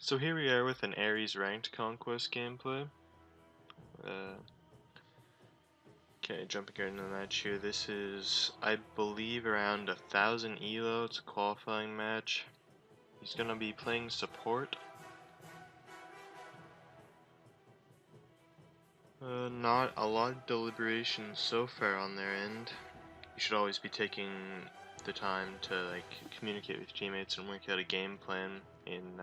So here we are with an Ares ranked conquest gameplay. Okay, jumping right into the match here. This is, I believe, around 1,000 ELO. It's a qualifying match. He's gonna be playing support. Not a lot of deliberation so far on their end. You should always be taking the time to communicate with teammates and work out a game plan in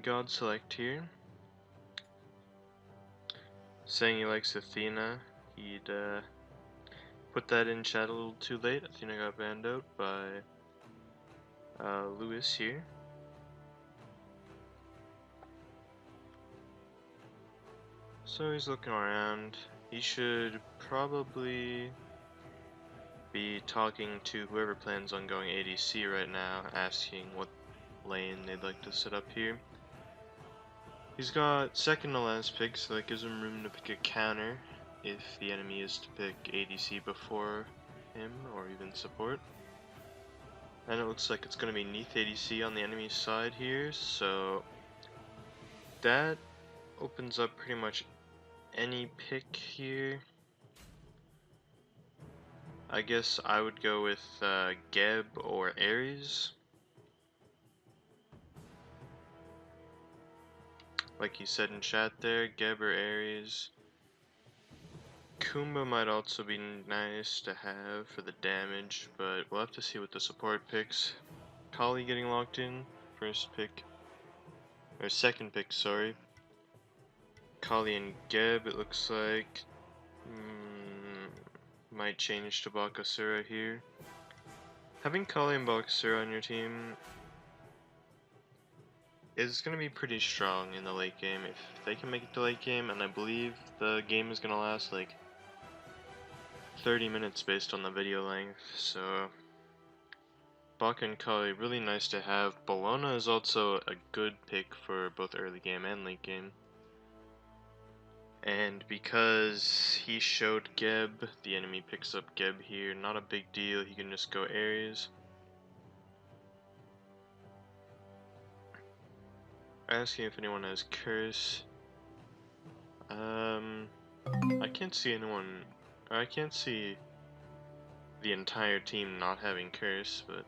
God Select here. Saying he likes Athena, he'd put that in chat a little too late. Athena got banned out by Lewis here. So he's looking around. He should probably be talking to whoever plans on going ADC right now, asking what lane they'd like to set up here. He's got second to last pick, so that gives him room to pick a counter if the enemy is to pick ADC before him, or even support. And it looks like it's going to be Neath ADC on the enemy side here, so that opens up pretty much any pick here. I guess I would go with Geb or Ares. Like he said in chat there, Geb or Ares. Kumba might also be nice to have for the damage, but we'll have to see what the support picks. Kali getting locked in, first pick, or second pick, sorry. Kali and Geb, it looks like. Might change to Bakasura here. Having Kali and Bakasura on your team is going to be pretty strong in the late game if they can make it to late game, and I believe the game is going to last like 30 minutes based on the video length, so Baka and Kali really nice to have. Bologna is also a good pick for both early game and late game. And because he showed Geb, the enemy picks up Geb here. Not a big deal, he can just go Ares. Asking if anyone has Curse. I can't see anyone, or I can't see the entire team not having Curse, but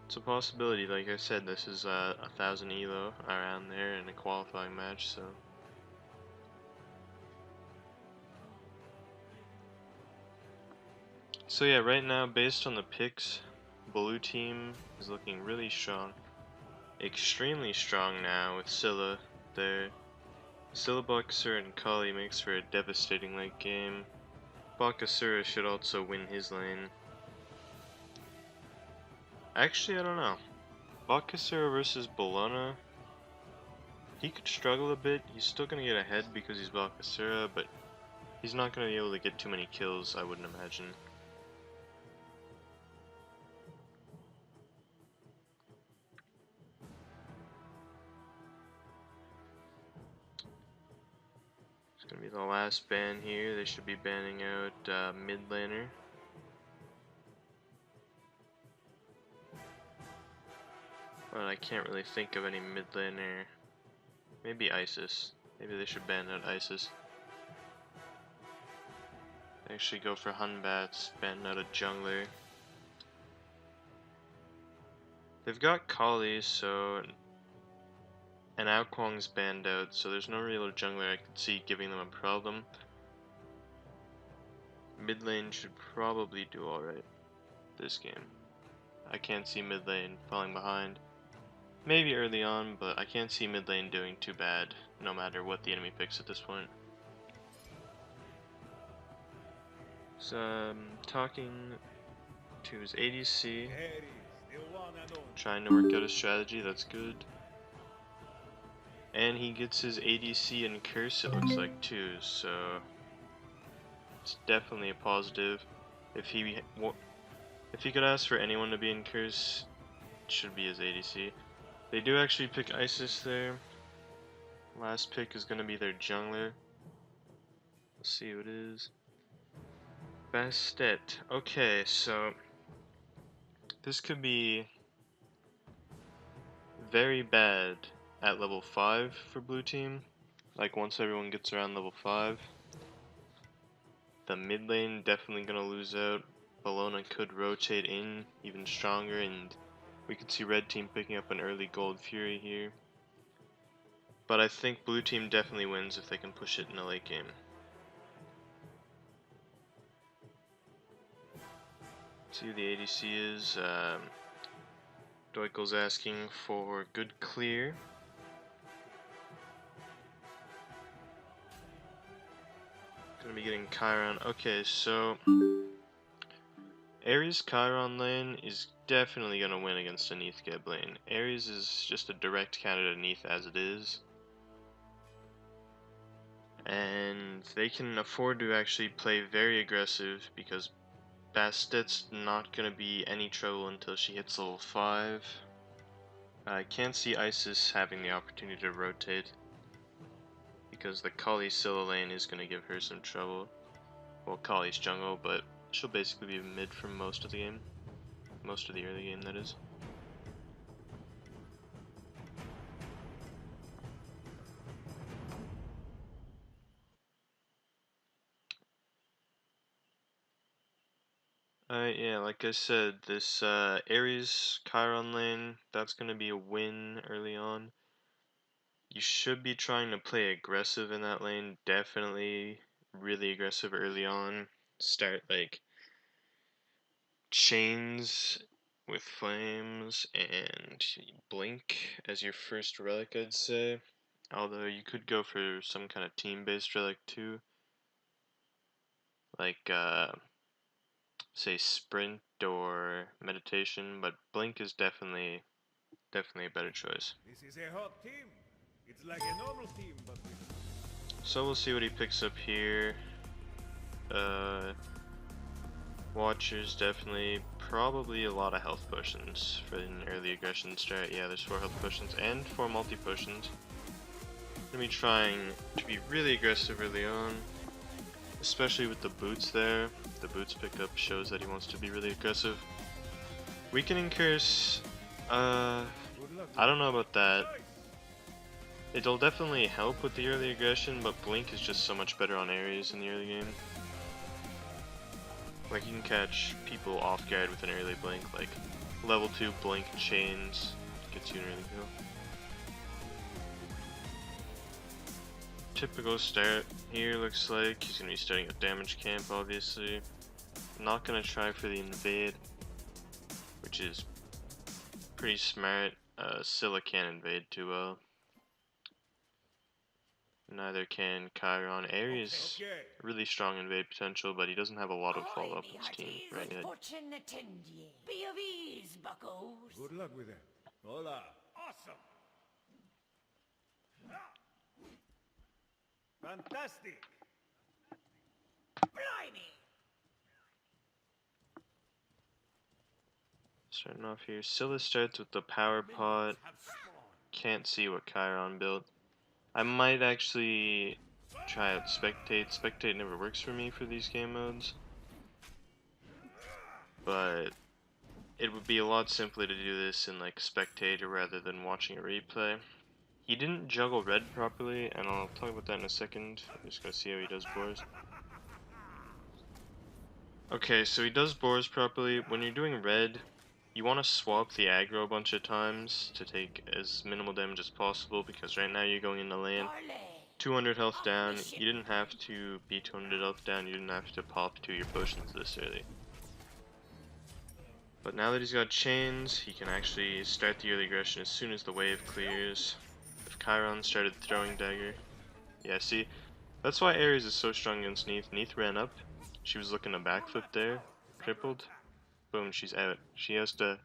it's a possibility. Like I said, this is 1,000 ELO around there in a qualifying match, so. So yeah, right now, based on the picks, blue team is looking really strong. Extremely strong now with Scylla there. Scylla, Bakasura, and Kali makes for a devastating late game. Bakasura should also win his lane. Actually, I don't know. Bakasura versus Bologna, he could struggle a bit. He's still going to get ahead because he's Bakasura, but he's not going to be able to get too many kills, I wouldn't imagine. It's going to be the last ban here. They should be banning out mid laner. But I can't really think of any mid laner. Maybe Isis. Maybe they should ban out Isis. Actually go for Hunbats, ban out a jungler. They've got Kali, so and Aokwang's banned out, so there's no real jungler I could see giving them a problem. Mid lane should probably do alright this game. I can't see mid lane falling behind. Maybe early on, but I can't see mid lane doing too bad, no matter what the enemy picks at this point. So talking to his ADC, trying to work out a strategy, that's good. And he gets his ADC and Curse, it looks like, too, so it's definitely a positive. If he could ask for anyone to be in Curse, it should be his ADC. They do actually pick Isis there. Last pick is going to be their jungler. Let's see who it is. Bastet. Okay, so this could be very bad at level 5 for blue team. Like once everyone gets around level 5, the mid lane definitely gonna lose out. Bologna could rotate in even stronger, and we could see red team picking up an early gold fury here. But I think blue team definitely wins if they can push it in a late game. See who the ADC is. Doikel's asking for good clear. Gonna be getting Chiron. Okay, so Ares Chiron lane is definitely gonna win against a Neath Geb lane. Ares is just a direct counter to Neath as it is. And they can afford to actually play very aggressive because Bastet's not gonna be any trouble until she hits level 5. I can't see Isis having the opportunity to rotate because the Kali Scylla lane is gonna give her some trouble. Well, Kali's jungle, but she'll basically be mid for most of the game. Most of the early game, that is. Yeah, like I said, this Ares Chiron lane, that's gonna be a win early on. You should be trying to play aggressive in that lane, definitely really aggressive early on. Start like chains with flames and blink as your first relic, I'd say. Although you could go for some kind of team-based relic too, like say sprint or meditation, but blink is definitely a better choice. This is a hot team. It's like a normal team, but So we'll see what he picks up here. Watchers definitely, probably a lot of health potions for an early aggression strat. Yeah, there's 4 health potions and 4 multi potions. Gonna be trying to be really aggressive early on, especially with the boots there. The boots pickup shows that he wants to be really aggressive. Weakening Curse, I don't know about that. It'll definitely help with the early aggression, but Blink is just so much better on Ares in the early game. Like, you can catch people off guard with an early Blink, like level 2 Blink chains gets you an early kill. Typical start here looks like. He's gonna be starting a damage camp, obviously. Not gonna try for the invade, which is pretty smart. Scylla can't invade too well. Neither can Chiron. Ares, really strong invade potential, but he doesn't have a lot of follow-up in his team right yet. be of ease, buckos. Good luck with it. Hola. Awesome. Fantastic. Blimey. Starting off here, Scylla starts with the power pot. Can't see what Chiron built. I might actually try out Spectate. Spectate never works for me for these game modes, but it would be a lot simpler to do this in like Spectator rather than watching a replay. He didn't juggle red properly, and I'll talk about that in a second. I'm just gonna see how he does boars. Okay, so he does boars properly. When you're doing red, you want to swap the aggro a bunch of times to take as minimal damage as possible, because right now you're going into lane 200 health down. You didn't have to be 200 health down, you didn't have to pop 2 of your potions this early. But now that he's got chains, he can actually start the early aggression as soon as the wave clears. If Chiron started throwing dagger. Yeah, see, that's why Ares is so strong against Neath. Neath ran up, she was looking to backflip there, crippled. Boom, she's out. She has to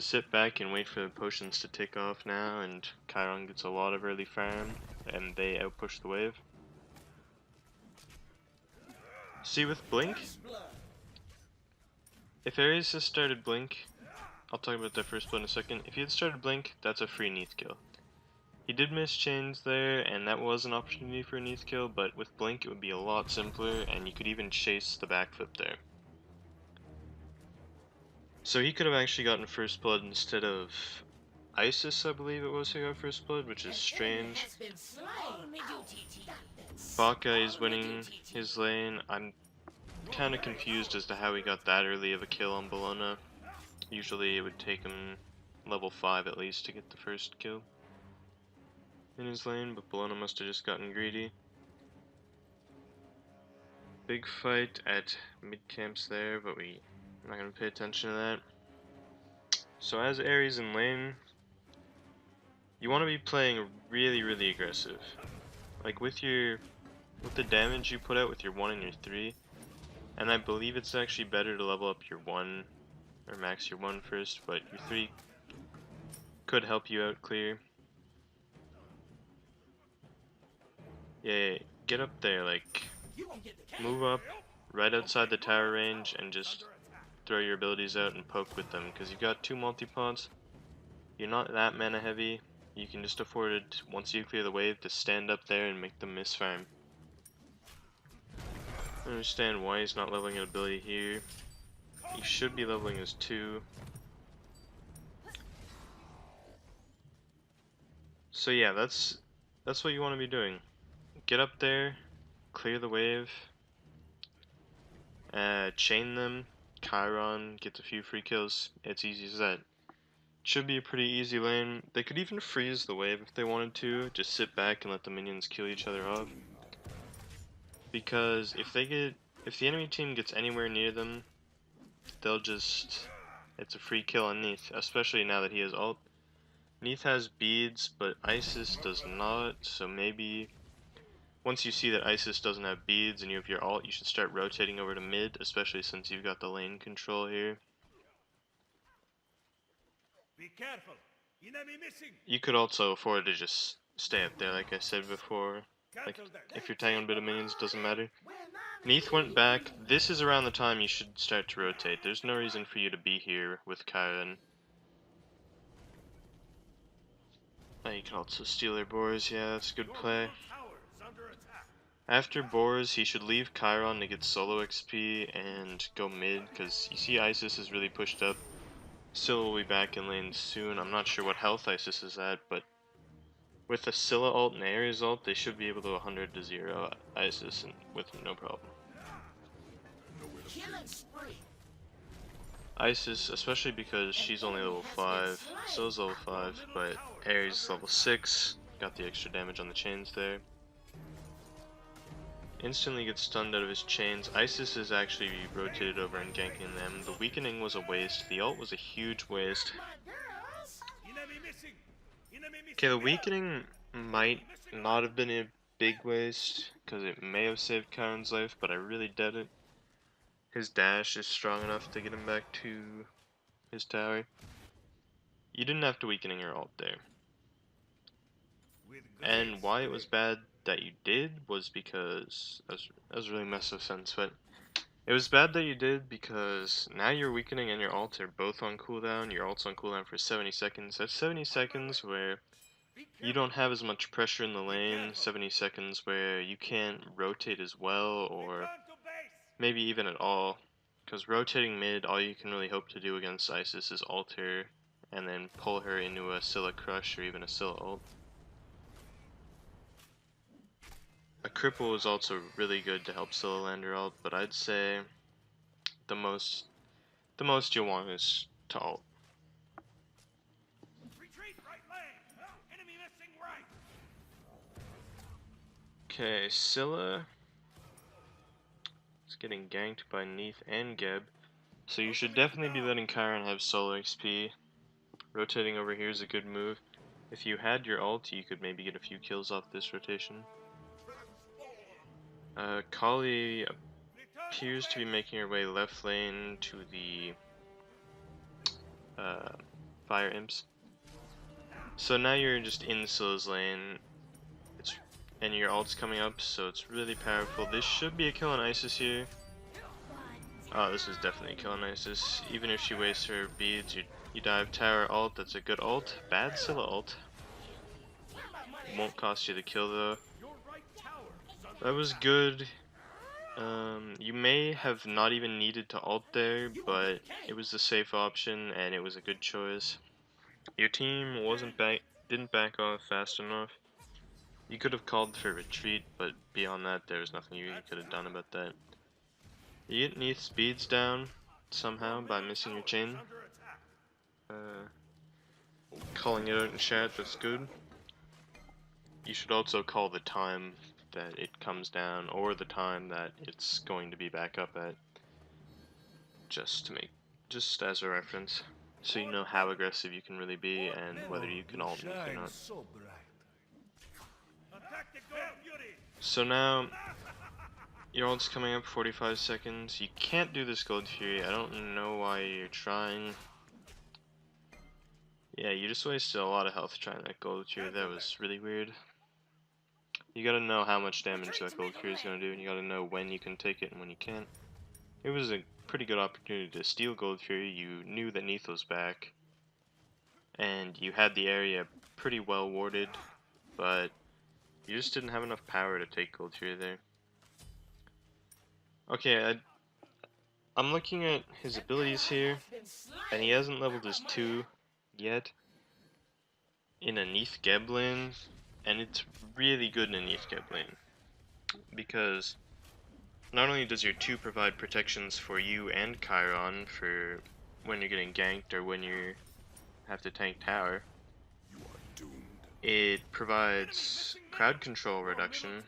sit back and wait for the potions to tick off now, and Chiron gets a lot of early farm, and they outpush the wave. See, with Blink, if Ares has started Blink, I'll talk about that first blood in a second. If he had started Blink, that's a free Neath kill. He did miss chains there, and that was an opportunity for a Neath kill, but with Blink it would be a lot simpler, and you could even chase the backflip there. So he could have actually gotten first blood instead of Isis, I believe it was, who got first blood, which is strange. Baka is winning his lane. I'm kind of confused as to how he got that early of a kill on Bologna. Usually it would take him level 5 at least to get the first kill in his lane, but Bologna must have just gotten greedy. Big fight at mid camps there, but I'm not going to pay attention to that. So as Ares in lane, you want to be playing really aggressive. Like with the damage you put out with your 1 and your 3, and I believe it's actually better to level up your 1 or max your 1 first, but your 3 could help you out clear. Yeah, get up there, like move up right outside the tower range and just throw your abilities out and poke with them, because you've got 2 multi-pods. You're not that mana heavy. You can just afford it, once you clear the wave, to stand up there and make them misfarm. I understand why he's not leveling an ability here. He should be leveling his 2. So yeah, that's what you want to be doing. Get up there, clear the wave, chain them, Chiron gets a few free kills. It's easy as that. Should be a pretty easy lane. They could even freeze the wave if they wanted to, just sit back and let the minions kill each other off. Because if the enemy team gets anywhere near them, they'll just, it's a free kill on Neath, especially now that he has ult. Neath has beads, but Isis does not, so maybe once you see that Isis doesn't have beads and you have your ult, you should start rotating over to mid, especially since you've got the lane control here. Be careful. Enemy missing. You could also afford to just stay up there, like I said before. Like, if you're tagging a bit of minions, it doesn't matter. Neath went back. This is around the time you should start to rotate. There's no reason for you to be here with Chiron. You can also steal their boars. Yeah, that's a good play. After boars, he should leave Chiron to get solo XP and go mid, because you see Isis is really pushed up. Scylla will be back in lane soon. I'm not sure what health Isis is at, but with a Scylla ult and Ares ult, they should be able to 100 to 0 Isis with no problem. Isis, especially because she's only level 5, Scylla's level 5, but Ares is level 6, got the extra damage on the chains there. Instantly gets stunned out of his chains. Isis is actually rotated over and ganking them. The weakening was a waste. The ult was a huge waste. Okay, the weakening might not have been a big waste, because it may have saved Chiron's life, but I really doubt it. His dash is strong enough to get him back to his tower. You didn't have to weakening your ult there. And why it was bad that you did was because, that was really messed with sense, but it was bad that you did because now your weakening and your ult are both on cooldown. Your ult's on cooldown for 70 seconds. That's 70 seconds where you don't have as much pressure in the lane, 70 seconds where you can't rotate as well, or maybe even at all. Because rotating mid, all you can really hope to do against Isis is ult her, and then pull her into a Scylla Crush or even a Scylla ult. A cripple is also really good to help Scylla land her ult, but I'd say the most you'll want is to ult. Okay, Scylla is getting ganked by Neath and Geb, so you should definitely be letting Chiron have solo XP. Rotating over here is a good move. If you had your ult, you could maybe get a few kills off this rotation. Kali appears to be making her way left lane to the fire imps. So now you're just in Scylla's lane, and your ult's coming up, so it's really powerful. This should be a kill on Isis here. Oh, this is definitely a kill on Isis. Even if she wastes her beads, you dive tower ult, that's a good ult. Bad Scylla ult. Won't cost you the kill though. That was good. You may have not even needed to ult there, but it was the safe option and it was a good choice. Your team didn't back off fast enough. You could have called for retreat, but beyond that, there was nothing you could have done about that. You get Neath speeds down somehow by missing your chain. Calling it out in chat, that's good. You should also call the time that it comes down, or the time that it's going to be back up at, just as a reference, so you know how aggressive you can really be and whether you can ult Neath or not. So now, your ult's coming up 45 seconds. You can't do this Gold Fury. I don't know why you're trying. Yeah, you just wasted a lot of health trying that Gold Fury. That was really weird. You gotta know how much damage that Gold Fury is gonna do, and you gotta know when you can take it and when you can't. It was a pretty good opportunity to steal Gold Fury. You knew that Neath was back, and you had the area pretty well warded, but you just didn't have enough power to take Gold Fury there. Okay, I'm looking at his abilities here, and he hasn't leveled his 2 yet in a Neath Geb lane, and it's really good in a Neath Geb lane, because not only does your 2 provide protections for you and Chiron for when you're getting ganked or when you have to tank tower, it provides crowd control reduction,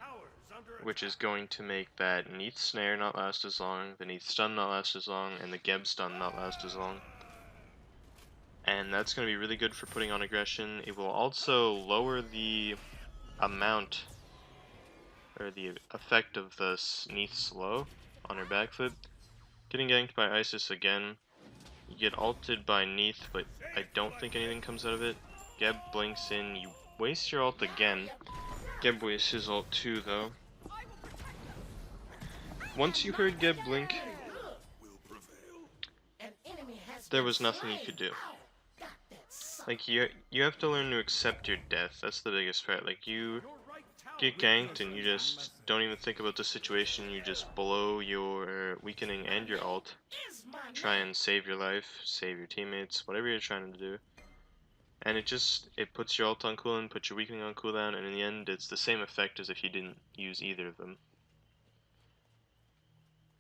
which is going to make that Neath Snare not last as long, the Neath Stun not last as long, and the Geb Stun not last as long. And that's going to be really good for putting on aggression. It will also lower the amount, or the effect of the Neath Slow on her backflip. Getting ganked by Isis again. You get ulted by Neath, but I don't think anything comes out of it. Geb blinks in, you waste your ult again. Geb wastes his ult too, though. Once you heard Geb blink, there was nothing you could do. Like, you have to learn to accept your death. That's the biggest part. Like, you get ganked and you just don't even think about the situation. You just blow your weakening and your ult. Try and save your life, save your teammates, whatever you're trying to do. And it puts your ult on cooldown, puts your weakening on cooldown, and in the end it's the same effect as if you didn't use either of them.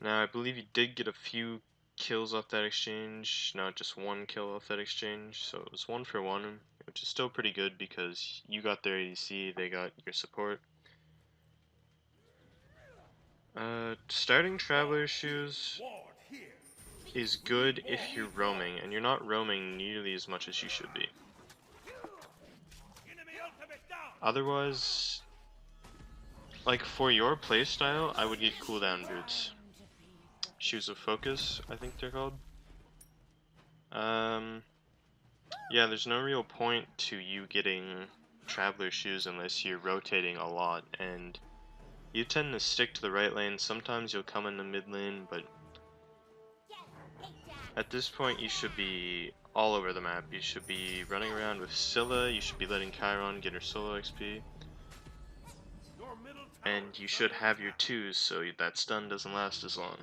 Now, I believe you did get a few kills off that exchange, not just one kill off that exchange, so it was 1 for 1, which is still pretty good because you got their ADC, they got your support. Starting Traveler Shoes is good if you're roaming, and you're not roaming nearly as much as you should be. Otherwise, like for your playstyle, I would get cooldown boots. Shoes of Focus, I think they're called. Yeah, there's no real point to you getting Traveler Shoes unless you're rotating a lot, and you tend to stick to the right lane. Sometimes you'll come in the mid lane, but at this point you should be all over the map. You should be running around with Scylla, you should be letting Chiron get her solo XP, and you should have your 2s so that stun doesn't last as long.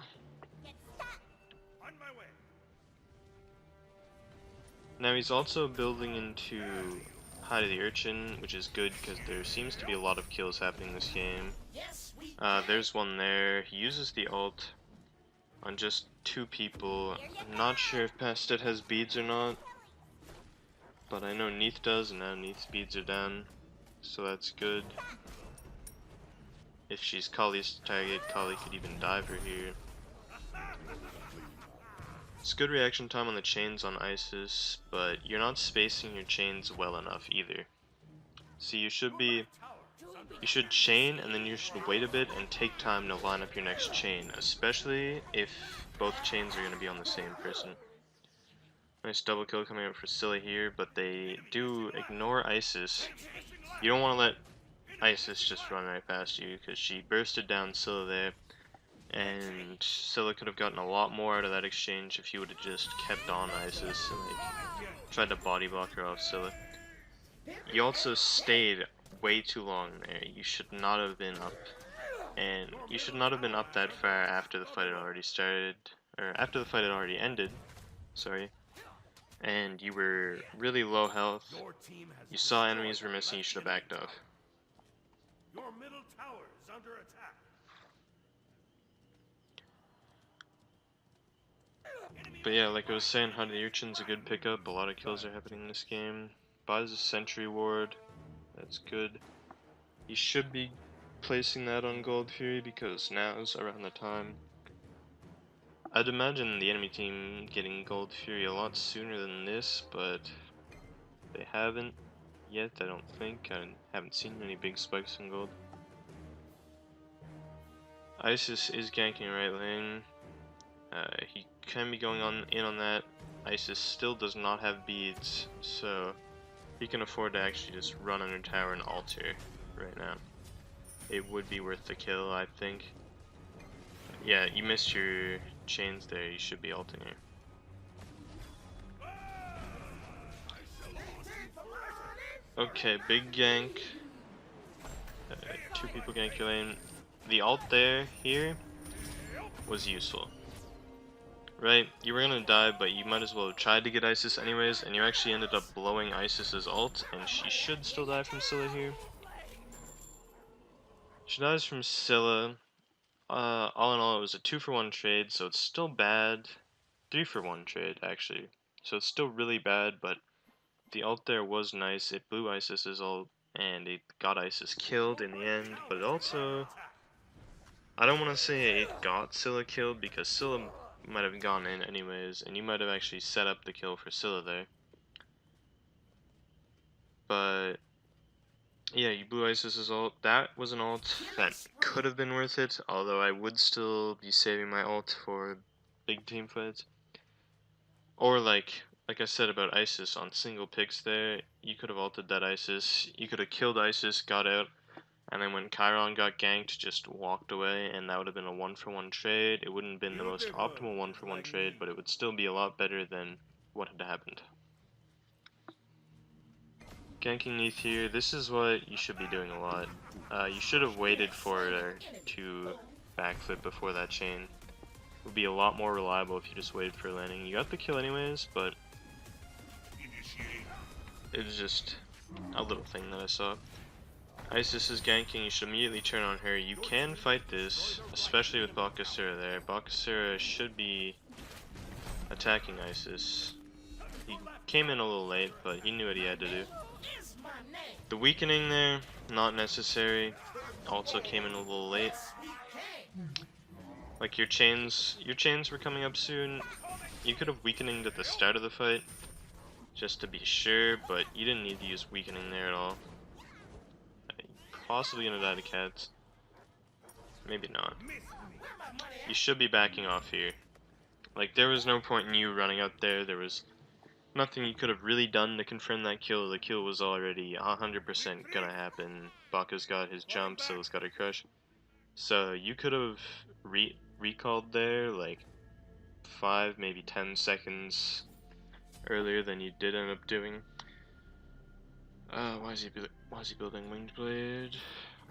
Now he's also building into Hide of the Urchin, which is good because there seems to be a lot of kills happening this game. There's one there. He uses the ult on just 2 people. I'm not sure if Pastet has beads or not, but I know Neath does, and now Neath's beads are down, so that's good. If she's Kali's target, Kali could even dive her here. It's good reaction time on the chains on Isis, but you're not spacing your chains well enough either. So you should chain and then you should wait a bit and take time to line up your next chain, especially if both chains are going to be on the same person. Nice double kill coming out for Scylla here, but they do ignore Isis. You don't want to let Isis just run right past you because she bursted down Scylla there. And Scylla could have gotten a lot more out of that exchange if you would have just kept on Isis and like tried to body block her off Scylla. You also stayed way too long there. You should not have been up, and you should not have been up that far after the fight had already started, or after the fight had already ended. Sorry. and you were really low health, Your team has you saw destroyed enemies were a missing, you should have left backed off. Your middle tower is under attack. But yeah, like I was saying, Honey Urchin's a good pickup. A lot of kills are happening in this game. Buys a Sentry Ward. That's good. You should be placing that on Gold Fury because now's around the time. I'd imagine the enemy team getting Gold Fury a lot sooner than this, but they haven't yet, I don't think. I haven't seen any big spikes in gold. Isis is ganking right lane. He can be going in on that. Isis still does not have beads, so he can afford to actually just run under tower and alter right now. It would be worth the kill, I think. Yeah, you missed your chains there. You should be ulting here. Okay, big gank. Two people gank your lane. The ult there, here, was useful. Right, you were gonna die, but you might as well have tried to get Isis anyways, and you actually ended up blowing Isis's ult, and she should still die from Scylla here. She dies from Scylla. All in all, it was a 2-for-1 trade, so it's still bad. 3-for-1 trade, actually. So it's still really bad, but the ult there was nice. It blew Isis's ult, and it got Isis killed in the end, but it also... I don't want to say it got Scylla killed, because Scylla might have gone in anyways, and you might have actually set up the kill for Scylla there. But yeah, you blew Isis's ult. That was an ult that could have been worth it, although I would still be saving my ult for big team fights. Or like I said about Isis on single picks there, you could have ulted that Isis, you could have killed Isis, got out, and then when Chiron got ganked, just walked away, and that would have been a 1-for-1 trade. It wouldn't have been the most optimal 1-for-1 trade, but it would still be a lot better than what had happened. Ganking Neath here, this is what you should be doing a lot. You should have waited for her to backflip before that chain. It would be a lot more reliable if you just waited for landing. You got the kill anyways, but it was just a little thing that I saw. Isis is ganking, you should immediately turn on her. You can fight this, especially with Bakasura there. Bakasura should be attacking Isis. He came in a little late, but he knew what he had to do. The weakening there, not necessary. Also came in a little late. Like your chains were coming up soon. You could have weakening at the start of the fight, just to be sure, but you didn't need to use weakening there at all. Possibly gonna die to cats. Maybe not. You should be backing off here. Like, there was no point in you running up there. There was nothing you could have really done to confirm that kill. The kill was already 100% gonna happen. Baka's got his jump, Scylla's got her crush. So you could have recalled there like 5, maybe 10 seconds earlier than you did end up doing. Why is he building Winged Blade?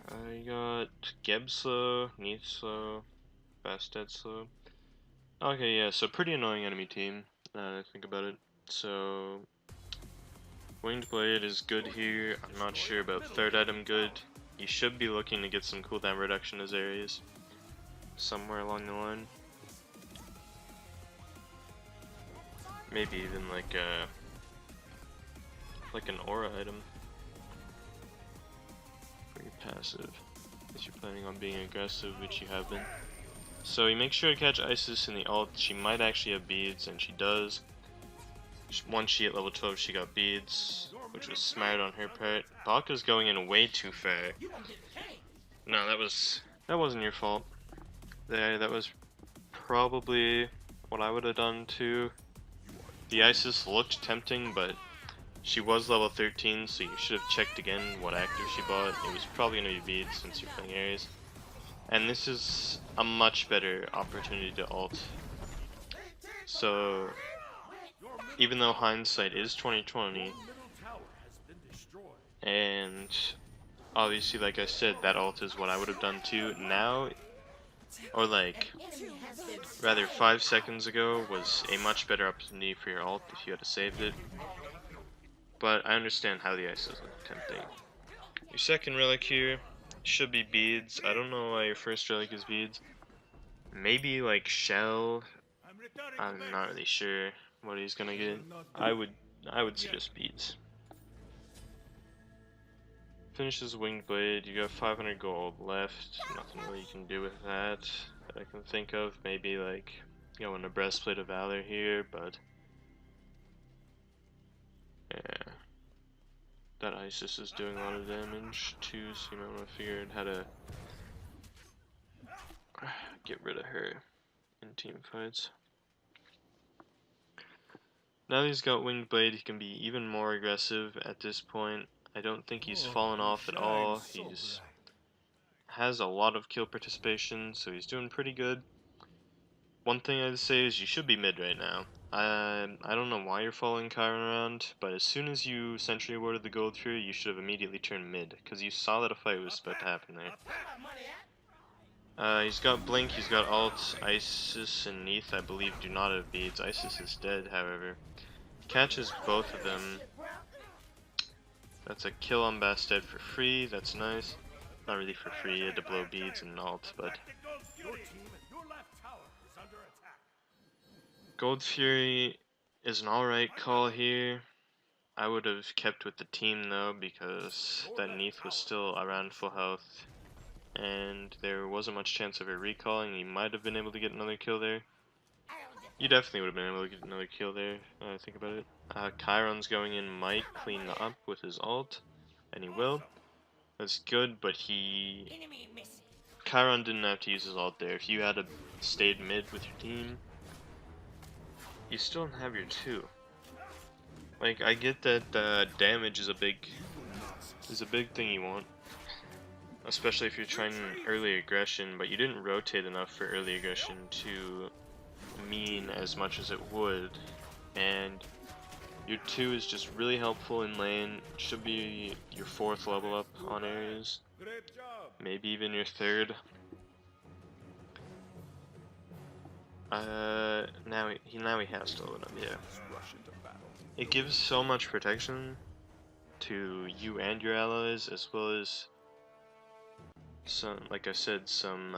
I got Geb slow, Neath slow, Bastet slow. Okay, yeah, so pretty annoying enemy team, now that I think about it. So, Winged Blade is good here. I'm not sure about third item good. You should be looking to get some cooldown reduction as areas, somewhere along the line. Maybe even like an aura item for your passive, if you're planning on being aggressive, which you have been. So you make sure to catch Isis in the ult. She might actually have beads, and she does. Once she hit level 12, she got beads, which was smart on her part. Baka's going in way too far. No, that wasn't your fault. That was probably what I would have done too. The Isis looked tempting, but she was level 13, so you should have checked again what active she bought. It was probably going to be beads since you're playing Ares. And this is a much better opportunity to ult. So, even though hindsight is 2020, and obviously, like I said, that ult is what I would have done too. Now, or like, rather 5 seconds ago was a much better opportunity for your ult if you had saved it. But I understand how the ice is tempting. Your second relic here should be beads. I don't know why your first relic is beads. Maybe like shell. I'm not really sure what he's gonna get. I would suggest beads. Finishes winged blade. You got 500 gold left. Nothing really you can do with that I can think of. Maybe like going a breastplate of valor here, but yeah, that Isis is doing a lot of damage too. So you might want to figure out how to get rid of her in team fights. Now that he's got winged blade, he can be even more aggressive at this point. I don't think he's fallen off at all. He's has a lot of kill participation, so he's doing pretty good. One thing I'd say is you should be mid right now. I don't know why you're following Chiron around, but as soon as you Sentry awarded the gold fury, you should have immediately turned mid, because you saw that a fight was about to happen there. He's got Blink, he's got ult. Isis and Neath, I believe, do not have beads. Isis is dead, however. Catches both of them. That's a kill on Bastet for free, that's nice. Not really for free, you had to blow beads and ult, but... Gold Fury is an alright call here. I would have kept with the team though, because that Neath was still around full health. And there wasn't much chance of her recalling. You might have been able to get another kill there. You definitely would have been able to get another kill there, think about it. Chiron's going in, might clean up with his ult, and he will. That's good, but Chiron didn't have to use his ult there. If you had stayed mid with your team, you still don't have your 2. Like, I get that damage is a big thing you want. Especially if you're trying early aggression, but you didn't rotate enough for early aggression to mean as much as it would, and your 2 is just really helpful in lane. Should be your 4th level up on areas, maybe even your 3rd. Now he has to level up, yeah. It gives so much protection to you and your allies, as well as some, like I said, some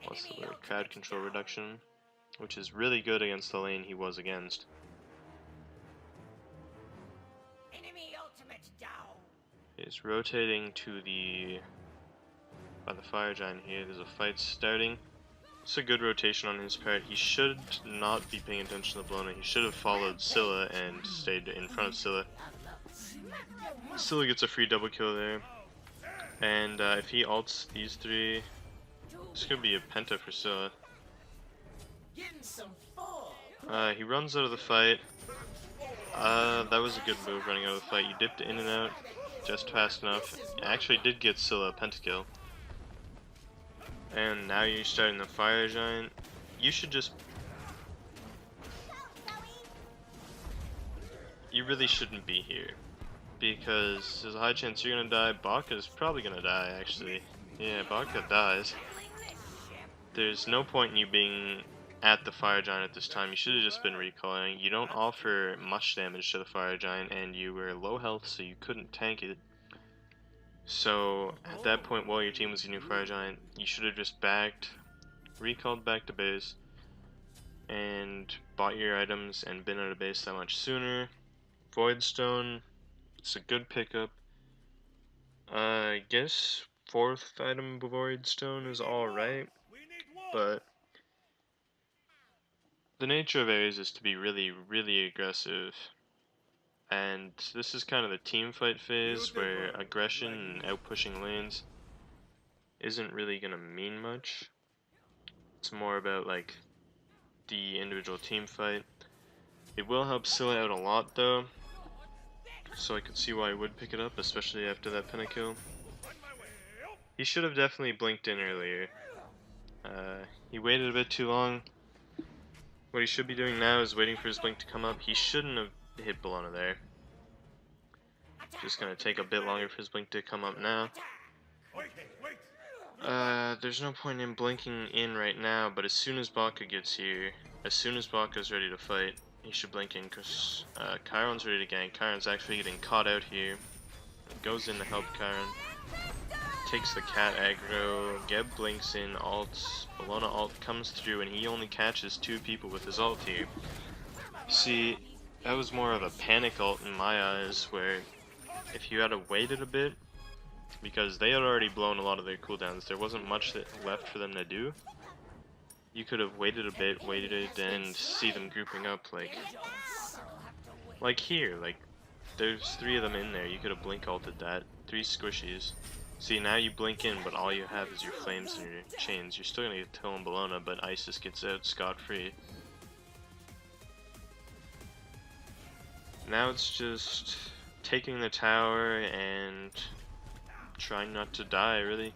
what's the word? Crowd control reduction, which is really good against the lane he was against. He's rotating to by the fire giant here. There's a fight starting. It's a good rotation on his part. He should not be paying attention to the Blona. He should have followed Scylla and stayed in front of Scylla. Scylla gets a free double kill there. And if he ults these 3, this could be a penta for Scylla. He runs out of the fight. That was a good move, running out of the fight. You dipped in and out just fast enough. You actually did get Scylla a pentakill. And now you're starting the fire giant. You should just... You really shouldn't be here, because there's a high chance you're gonna die. Baka's probably gonna die, actually. Yeah, Baka dies. There's no point in you being at the fire giant at this time. You should have just been recalling. You don't offer much damage to the fire giant, and you were low health, so you couldn't tank it. So at that point, while your team was your new fire giant, you should have just backed, recalled back to base, and bought your items and been out of base that much sooner. Voidstone, it's a good pickup. I guess 4th item Voidstone is alright, but the nature of Ares is to be really, really aggressive. And this is kind of the team fight phase where aggression and out-pushing lanes isn't really going to mean much. It's more about like the individual team fight. It will help Scylla out a lot though, so I could see why he would pick it up, especially after that pentakill. He should have definitely blinked in earlier. He waited a bit too long. What he should be doing now is waiting for his blink to come up. He shouldn't have hit Bologna there. Just gonna take a bit longer for his blink to come up now. There's no point in blinking in right now, but as soon as Baka gets here, as soon as Baka's ready to fight, he should blink in, because Chiron's ready to gank. Chiron's actually getting caught out here. Goes in to help Chiron. Takes the cat aggro, Geb blinks in, ults, Bologna ult comes through, and he only catches 2 people with his ult here. See, that was more of a panic ult in my eyes, where if you had waited a bit, because they had already blown a lot of their cooldowns, there wasn't much left for them to do. You could have waited a bit, waited, and see them grouping up, like here, like, there's 3 of them in there, you could have blink ulted that, 3 squishies. See, now you blink in, but all you have is your flames and your chains. You're still gonna get Till and Bologna, but Isis gets out scot-free. Now it's just taking the tower and trying not to die, really.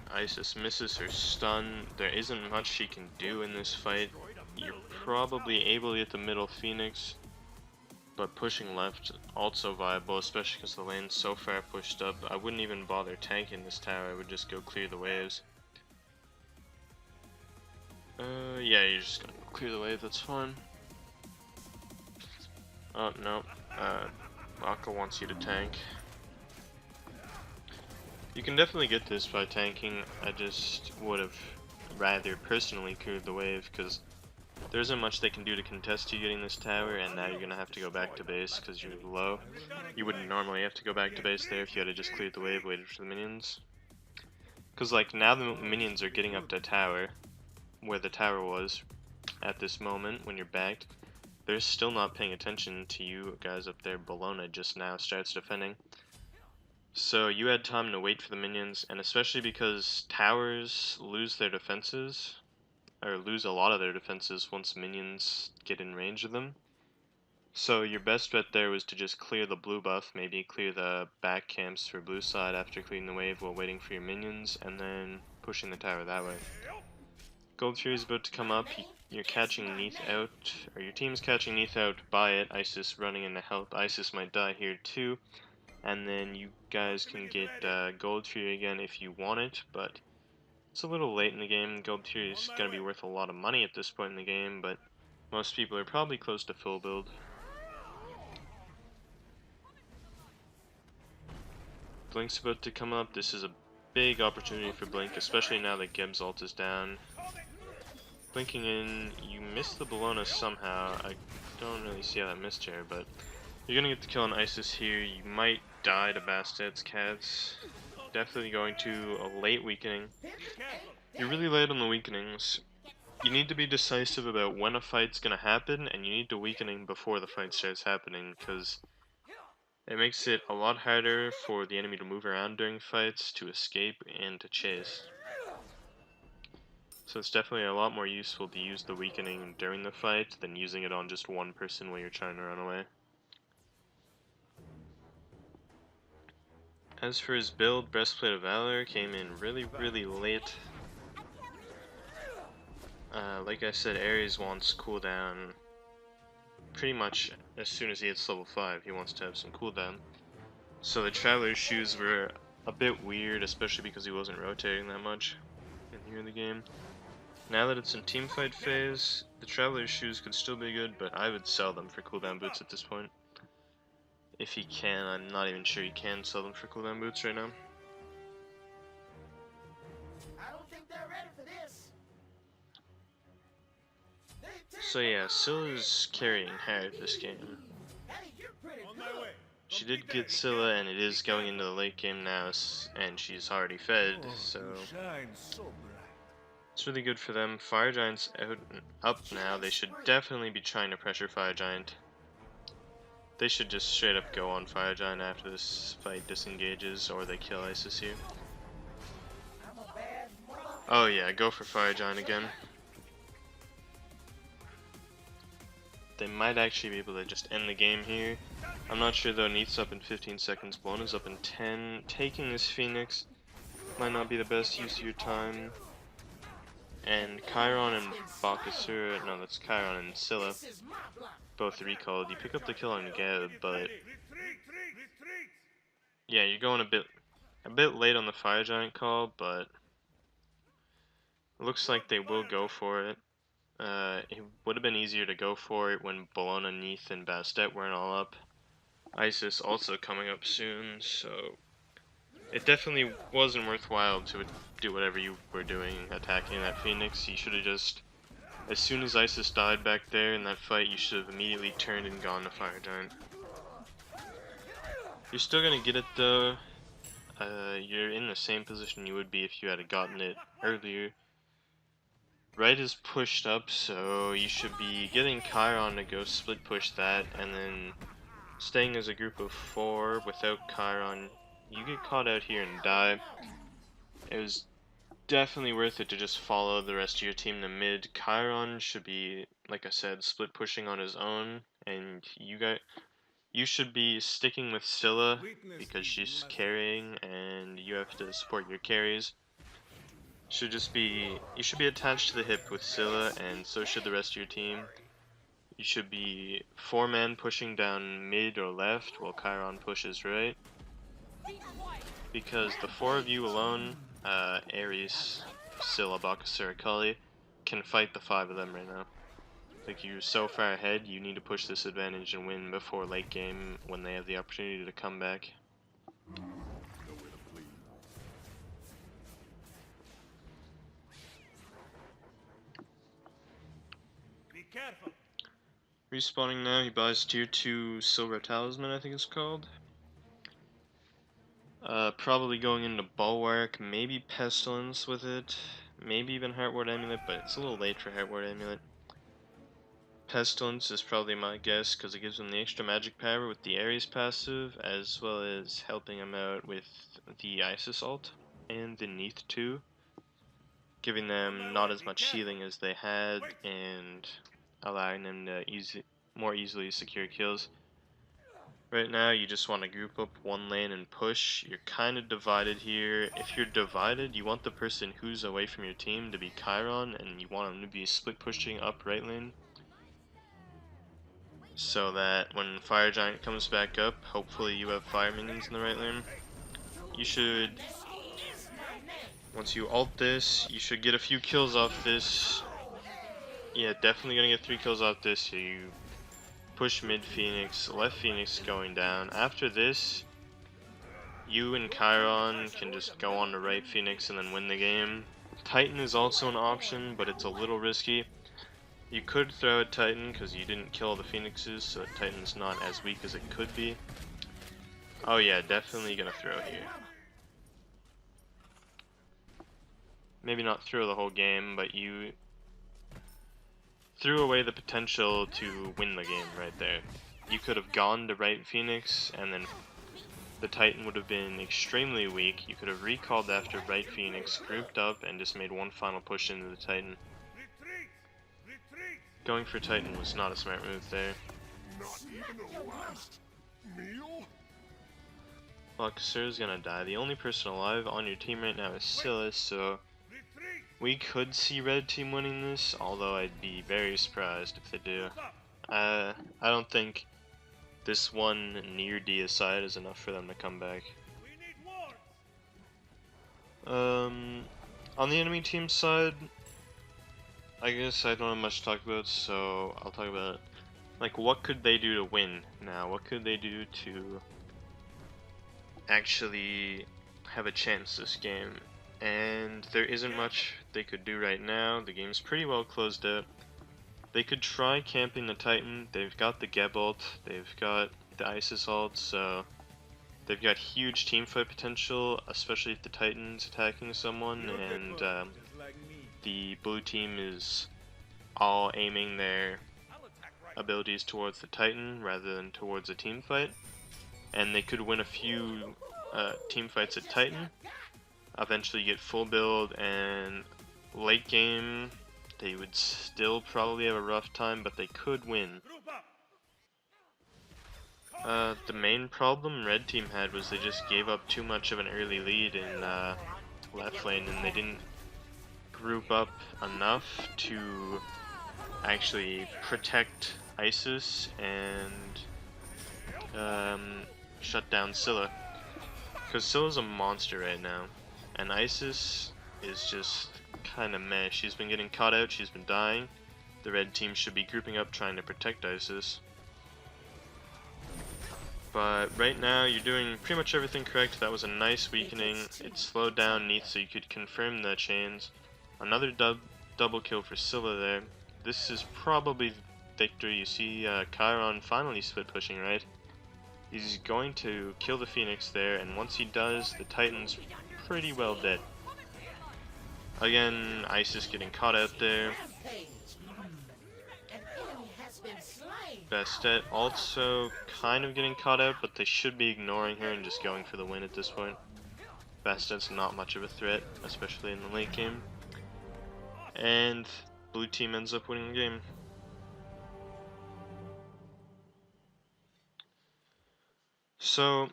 Isis misses her stun. There isn't much she can do in this fight. You're probably able to get the middle Phoenix, but pushing left also viable, especially because the lane's so far pushed up. I wouldn't even bother tanking this tower, I would just go clear the waves. Yeah, you're just gonna go clear the wave, that's fine. Oh, no. Baka wants you to tank. You can definitely get this by tanking. I just would have rather personally cleared the wave, because there isn't much they can do to contest you getting this tower, and now you're gonna have to go back to base because you're low. You wouldn't normally have to go back to base there if you had to just cleared the wave, waited for the minions. Because like now the minions are getting up to tower, where the tower was at this moment when you're backed. They're still not paying attention to you guys up there. Bologna just now starts defending. So you had time to wait for the minions, and especially because towers lose their defenses, or lose a lot of their defenses once minions get in range of them. So your best bet there was to just clear the blue buff, maybe clear the back camps for blue side after clearing the wave while waiting for your minions, and then pushing the tower that way. Gold Fury is about to come up, you're catching Neath out, or your team's catching Neath out by it, Isis running in to help. Isis might die here too, and then you guys can get Gold Fury again if you want it, but it's a little late in the game. Gold Fury is going to be worth a lot of money at this point in the game, but most people are probably close to full build. Blink's about to come up. This is a big opportunity for Blink, especially now that Geb's ult is down. Blinking in, you missed the Bologna somehow. I don't really see how that missed here, but you're going to get the kill on Isis here. You might die to Bastard's Cats. Definitely going to a late weakening. You're really late on the weakenings. You need to be decisive about when a fight's gonna happen, and you need to weakening before the fight starts happening, because it makes it a lot harder for the enemy to move around during fights, to escape, and to chase. So it's definitely a lot more useful to use the weakening during the fight than using it on just one person while you're trying to run away. As for his build, Breastplate of Valor came in really late. Like I said, Ares wants cooldown pretty much as soon as he hits level 5, he wants to have some cooldown. So the Traveler's Shoes were a bit weird, especially because he wasn't rotating that much in here in the game. Now that it's in teamfight phase, the Traveler's Shoes could still be good, but I would sell them for cooldown boots at this point. If he can, I'm not even sure he can sell them for cooldown boots right now. So yeah, Scylla's carrying hard this game. She did get Scylla, and it is going into the late game now, and she's already fed, so it's really good for them. Fire Giant's out and up now. They should definitely be trying to pressure Fire Giant. They should just straight up go on Fire Giant after this fight disengages, or they kill Isis here. Oh yeah, go for Fire Giant again. They might actually be able to just end the game here. I'm not sure though. Neath's up in 15 seconds, Bologna's up in 10. Taking this Phoenix might not be the best use of your time. And Chiron and Bakasura, no, that's Chiron and Scylla, both recalled. You pick up the kill on Geb, but yeah, you're going a bit A bit late on the Fire Giant call, but it looks like they will go for it. It would have been easier to go for it when Bologna, Neath, and Bastet weren't all up. Isis also coming up soon, so it definitely wasn't worthwhile to do whatever you were doing attacking that Phoenix. You should have just, as soon as Isis died back there in that fight, you should have immediately turned and gone to Fire Giant. You're still gonna get it though. You're in the same position you would be if you had gotten it earlier. Right is pushed up, so you should be getting Chiron to go split push that, and then staying as a group of 4 without Chiron. You get caught out here and die. It was definitely worth it to just follow the rest of your team to mid. Chiron should be, like I said, split pushing on his own, and you should be sticking with Scylla because she's carrying and you have to support your carries. You should be attached to the hip with Scylla, and so should the rest of your team. You should be 4-man pushing down mid or left while Chiron pushes right. Because the 4 of you alone, Ares, Scylla, Bakasura, Kali, can fight the 5 of them right now. Like, you're so far ahead, you need to push this advantage and win before late game when they have the opportunity to come back. Be careful. Respawning now, he buys tier 2 Silver Talisman, I think it's called. Probably going into Bulwark, maybe Pestilence with it, maybe even Heartward Amulet, but it's a little late for Heartward Amulet. Pestilence is probably my guess because it gives him the extra magic power with the Ares passive, as well as helping him out with the Isis ult and the Neath too, giving them not as much healing as they had and allowing them to more easily secure kills. Right now you just want to group up one lane and push. You're kind of divided here. If you're divided, you want the person who's away from your team to be Chiron, and you want him to be split pushing up right lane, so that when Fire Giant comes back up, hopefully you have fire minions in the right lane. You should, once you ult this, you should get a few kills off this. Yeah, definitely gonna get 3 kills off this, so you push mid Phoenix, left Phoenix going down. After this, you and Chiron can just go on to right Phoenix and then win the game. Titan is also an option, but it's a little risky. You could throw a Titan because you didn't kill the Phoenixes, so Titan's not as weak as it could be. Oh yeah, definitely gonna throw here. Maybe not throw the whole game, but you threw away the potential to win the game right there. You could have gone to right Phoenix, and then the Titan would have been extremely weak. You could have recalled after right Phoenix, grouped up, and just made one final push into the Titan. Going for Titan was not a smart move there. Not even a last meal? Bakasura's gonna die. The only person alive on your team right now is Scylla, so we could see red team winning this, although I'd be very surprised if they do. I don't think this one near D aside is enough for them to come back. On the enemy team side, I guess I don't have much to talk about, so I'll talk about, like, what could they do to win now? What could they do to actually have a chance this game? And there isn't much they could do right now. The game's pretty well closed out. They could try camping the Titan. They've got the Geb ult, they've got the Isis ult, so they've got huge teamfight potential, especially if the Titan's attacking someone, and the blue team is all aiming their abilities towards the Titan rather than towards a team fight. And they could win a few team fights at Titan, eventually get full build, and late game they would still probably have a rough time, but they could win. The main problem red team had was they just gave up too much of an early lead in left lane, and they didn't group up enough to actually protect Isis and shut down Scylla. Because Scylla's a monster right now, and Isis is just kind of meh. She's been getting caught out, she's been dying. The red team should be grouping up trying to protect Isis. But right now, you're doing pretty much everything correct. That was a nice weakening. It slowed down Neath so you could confirm the chains. Another double kill for Scylla there. This is probably victory. You see Chiron finally split pushing, right? He's going to kill the Phoenix there, and once he does, the Titan's pretty well dead. Again, Isis getting caught out there. Bastet also kind of getting caught out, but they should be ignoring her and just going for the win at this point. Bastet's not much of a threat, especially in the late game. And blue team ends up winning the game. So,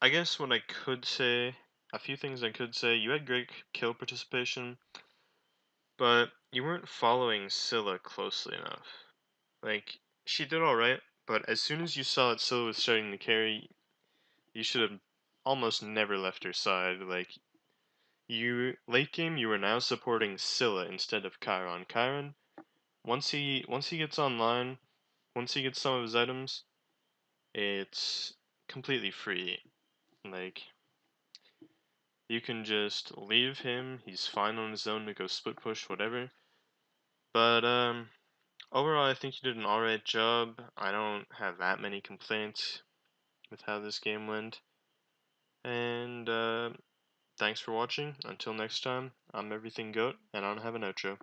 I guess what I could say, a few things I could say, you had great kill participation, but you weren't following Scylla closely enough. Like, she did alright, but as soon as you saw that Scylla was starting to carry, you should have almost never left her side. Like, late game, you were now supporting Scylla instead of Chiron. Chiron, once he gets online, once he gets some of his items, it's completely free. Like, you can just leave him, he's fine on his own to go split push, whatever. But, overall, I think you did an alright job. I don't have that many complaints with how this game went. And, thanks for watching. Until next time, I'm Everything Goat, and I don't have an outro.